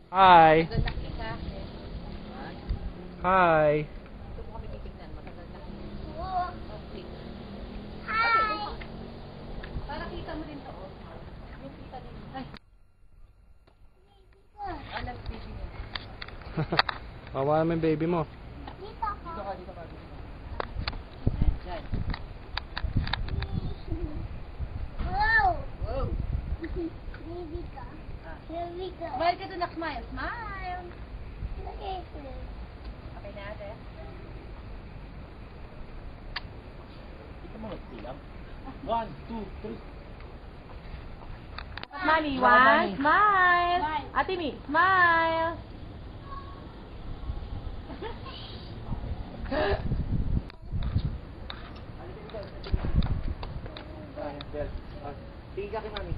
Hi. Maganda kita. Hi. Ito mo kami titignan. Maganda kita. Okay. Para kita mo din to. Yung kita din. Ay. Alam, baby mo. Kawawa naman yung baby mo. Dito ka. Diyan. Wow! Wow. Baby ka. Baby ka. Smile ka doon, smile. Smile. Okay. Okay na, ate. Ito mo magsilang. 1, 2, 3. Mami, one. Smile. Ate Mi, smile. Tingin ka kay mami.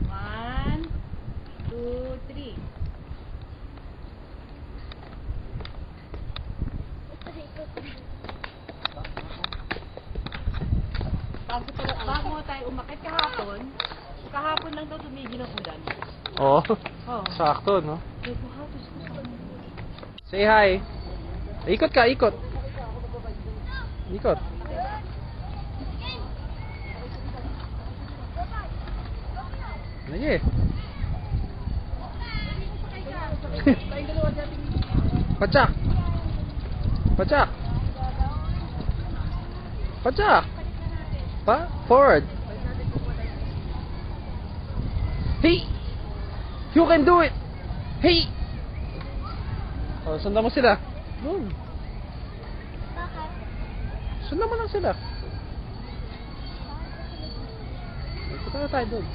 1, 2, 3. Bago tayo umakit kahapon lang daw tumigil ang ulan. Oo. Oh. Sakto, no? Say hi. Ikot ka, ikot. Ikot. Sige. Pacak. Pacak. Pacak. Pa? Forward. Hey! You can do it! Hey! Oh, sundan mo sila. Doon. Sundan mo lang sila. Punta na tayo doon.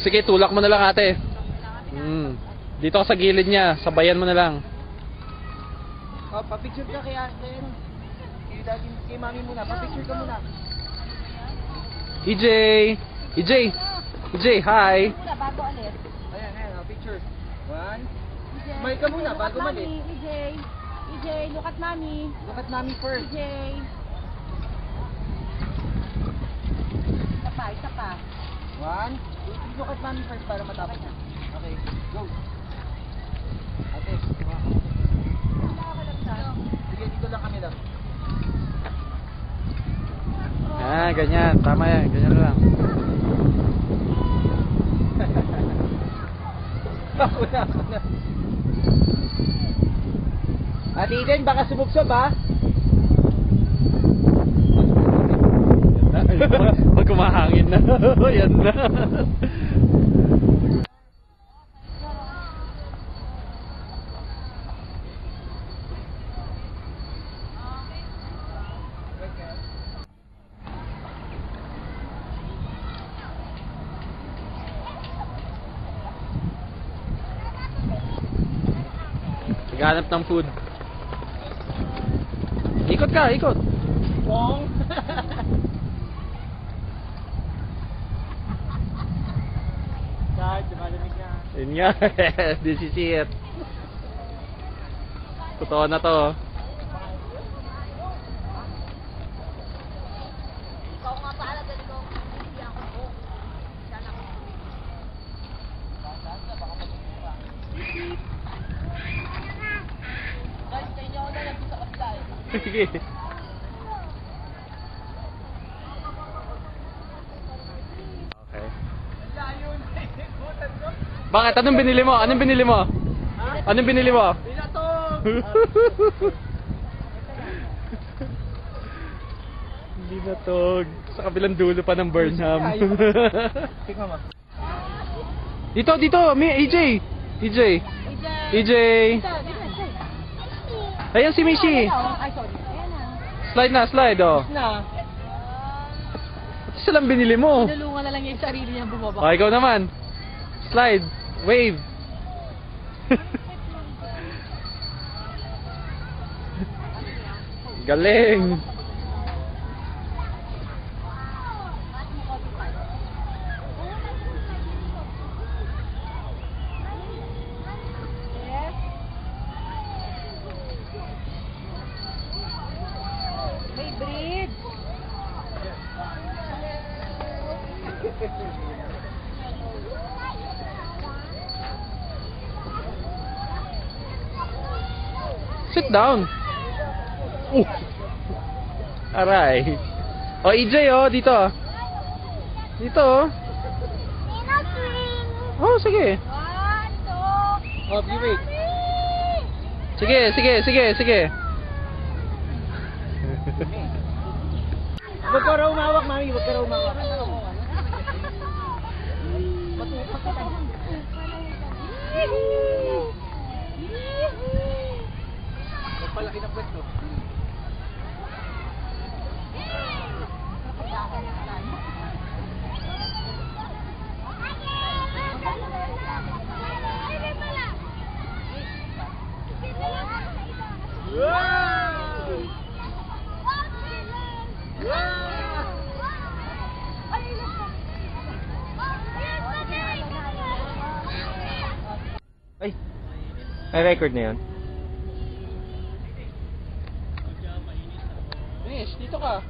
Sige, tulak mo na lang ate. Dito ka sa gilid niya, sabayan mo na lang. Oh, pa-picture ka kay kay mami muna. Pa-picture ka muna. EJ! EJ! EJ, hi! Muna, bago alis. Ayan, picture. 1. Smile ka muna bago malit. EJ, look at mommy. Look at mami first. EJ. Isa pa. 1. Look at mami first para matapos na. Okay, go. Ate, sige, dito lang kami lang. Ah, ganyan. Tama yan. Ganyan lang. Ako na. Ate Eden, baka sumubsob ha? Pag kumahangin na. Yan na. Naghanap ng food. Ikot ka, ikot. Bong! Dad, malamig na. Yun nga. This is it. Totoo na to. Ikaw nga paala dali ko. Hindi ako po. Sana ko. Guys, sa inyo ako na lang sa kapitay. Sige. Okay. Bakit? Anong binili mo? Anong binili mo? Anong binili mo? Binatog. Sa kabilang dulo pa ng Burnham. Tingnan mo. Dito, dito! EJ! EJ! EJ! Ayan si Mishi! Ay, sorry. Ayan na. Slide na, slide oh. Na. Ito silang binili mo. Tinulungan na lang yung sarili niya bumaba. Oh, ikaw naman. Slide. Wave. Galing. Sit down. Aray. Oh, EJ, oh, dito. Dito, oh. Oh, sige. Oh, wait. Sige, sige, sige, sige. Huwag ka raw umawak, mami. Huwag ka raw umawak. Magpalaki ng pwesto. Ay, may record na yun. Mish, dito ka.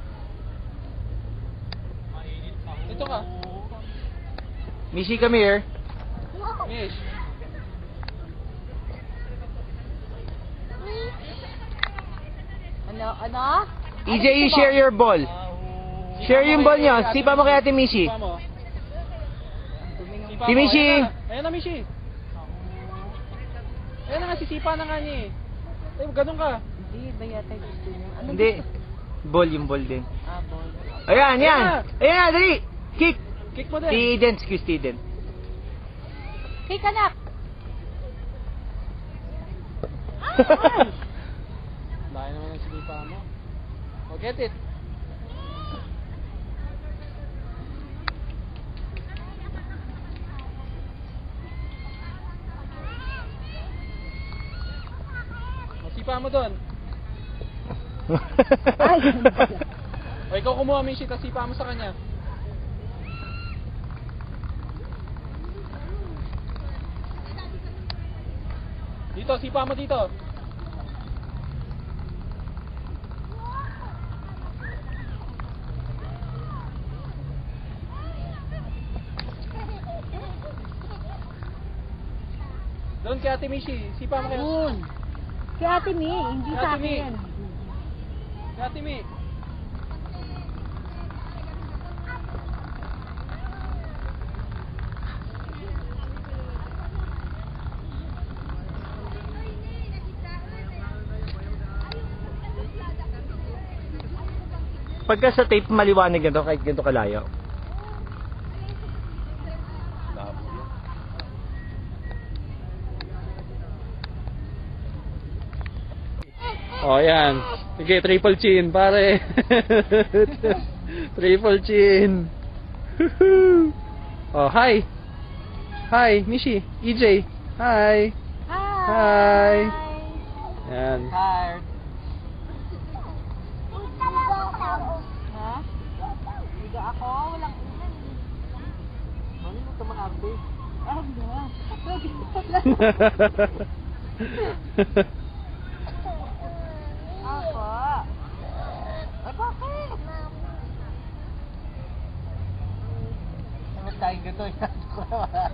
Dito ka. Mishi, come here. Mish. Ano? EJ, you share your ball. Share yung ball niyo. Sipa mo kay Ate Mishi. Sipa mo. Sipa Si mo. Mishi. Ayan na, Mishi. Ayan na nga, sisipa na nga niya eh. Ay, ganun ka. Hindi, ba yata gusto niya? Ano Hindi. Ball, yung ball din. ball? Ayan, yan. Ayan na, dali. Kick. Kick mo din. Si Eden, excuse si Eden. Kick anak! Layo naman ang sinipa mo. Oh, get it. Oh, sipa mo doon. O, ikaw kumuha mo yung shit, tapos sipa mo sa kanya. Dito, sipa mo dito. Doon kay Ate Mishi, sipa mo kayo. Kay Ate Mi, hindi Kay sa Ate Mi. akin. Kay Ate Mi. Pagka sa tape maliwanag ganito kahit ganito kalayo. Oh, yan. Sige, triple chin, pare. Triple chin. Oh, hi. Hi, Mishi, EJ. Hi. Hi. Yan. Tired. Ha? Higa ako, walang ulan. Mami, huwag ka makarte. Ako. Ay, bakit? Ang tayo ganito.